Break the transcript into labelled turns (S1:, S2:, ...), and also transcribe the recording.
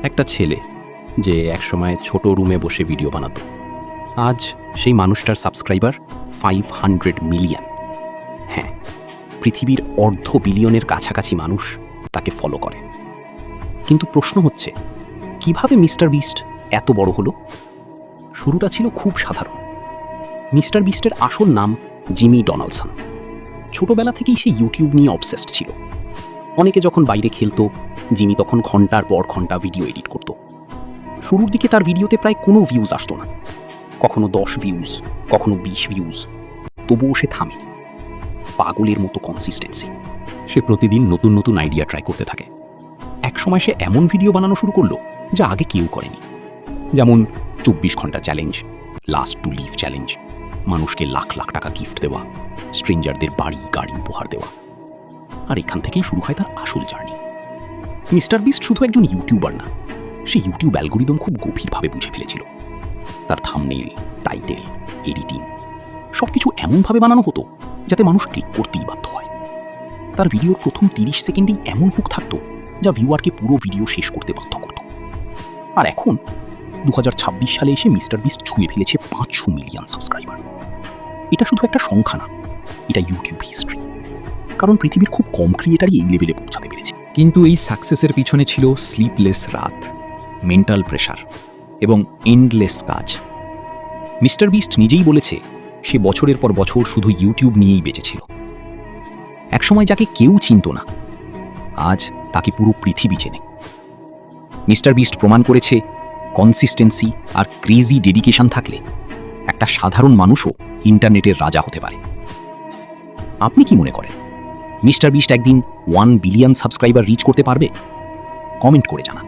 S1: একটা ছেলে যে একসময় ছোট রুমে বসে ভিডিও বানাতো, আজ সেই মানুষটার সাবস্ক্রাইবার 500 মিলিয়ন। হ্যাঁ, পৃথিবীর অর্ধ বিলিয়নের কাছাকাছি মানুষ তাকে ফলো করে। কিন্তু প্রশ্ন হচ্ছে, কিভাবে মিস্টার বিস্ট এত বড় হলো? শুরুটা ছিল খুব সাধারণ। মিস্টার বিস্টের আসল নাম জিমি ডোনাল্ডসন। ছোটবেলা থেকেই সে ইউটিউব নিয়ে অবসেসড ছিল। অনেকে যখন বাইরে খেলতো, জিমি তখন ঘন্টার পর ঘন্টা ভিডিও এডিট করত। শুরুর দিকে তার ভিডিওতে প্রায় কোনো ভিউজ আসতো না, কখনো 10 ভিউজ, কখনো 20 ভিউজ। তবুও সে থামেনি। পাগলের মতো কনসিস্টেন্সি। সে প্রতিদিন নতুন নতুন আইডিয়া ট্রাই করতে থাকে। একসময় সে এমন ভিডিও বানানো শুরু করলো যা আগে কেউ করেনি, যেমন 24 ঘন্টা challenge, last to live challenge, মানুষকে লাখ লাখ টাকা গিফট দেওয়া, স্ট্রেঞ্জারদের বাড়ি গাড়ি উপহার দেওয়া। আর এখান থেকেই শুরু হয় তার আসল জার্নি। মিস্টার বিস্ট শুধু একজন ইউটিউবার না, সে ইউটিউব অ্যালগোরিদম খুব গভীরভাবে বুঝে ফেলেছিল। তার থাম্বনেইল, টাইটেল, এডিটিং সবকিছু এমনভাবে বানানো হতো যাতে মানুষ ক্লিক করতেই বাধ্য হয়। তার ভিডিওর প্রথম 30 সেকেন্ডেই এমন হুক থাকতো যা ভিউয়ারকে পুরো ভিডিও শেষ করতে বাধ্য করত। আর এখন 2026 সালে এসে মিস্টার বিস্ট ছুঁয়ে ফেলেছে 500 মিলিয়ন সাবস্ক্রাইবার। এটা শুধু একটা সংখ্যা না, এটা ইউটিউব হিস্ট্রি। কারণ পৃথিবীর খুব কম ক্রিয়েটারই এই লেভেলে পৌঁছাতে পেরেছে।
S2: কিন্তু এই সাকসেসের পিছনে ছিল স্লিপলেস রাত, মেন্টাল প্রেশার এবং এন্ডলেস কাজ।
S1: মিস্টার বিস্ট নিজেই বলেছে, সে বছরের পর বছর শুধু ইউটিউব নিয়েই বেঁচেছিল। একসময় যাকে কেউ চিনত না, আজ তাকে পুরো পৃথিবী চেনে। মিস্টার বিস্ট প্রমাণ করেছে, কনসিস্টেন্সি আর ক্রেজি ডেডিকেশন থাকলে একটা সাধারণ মানুষও ইন্টারনেটের রাজা হতে পারে। আপনি কি মনে করেন, মিস্টার বিস্ট একদিন 1 বিলিয়ন সাবস্ক্রাইবার রিচ করতে পারবে? কমেন্ট করে জানান।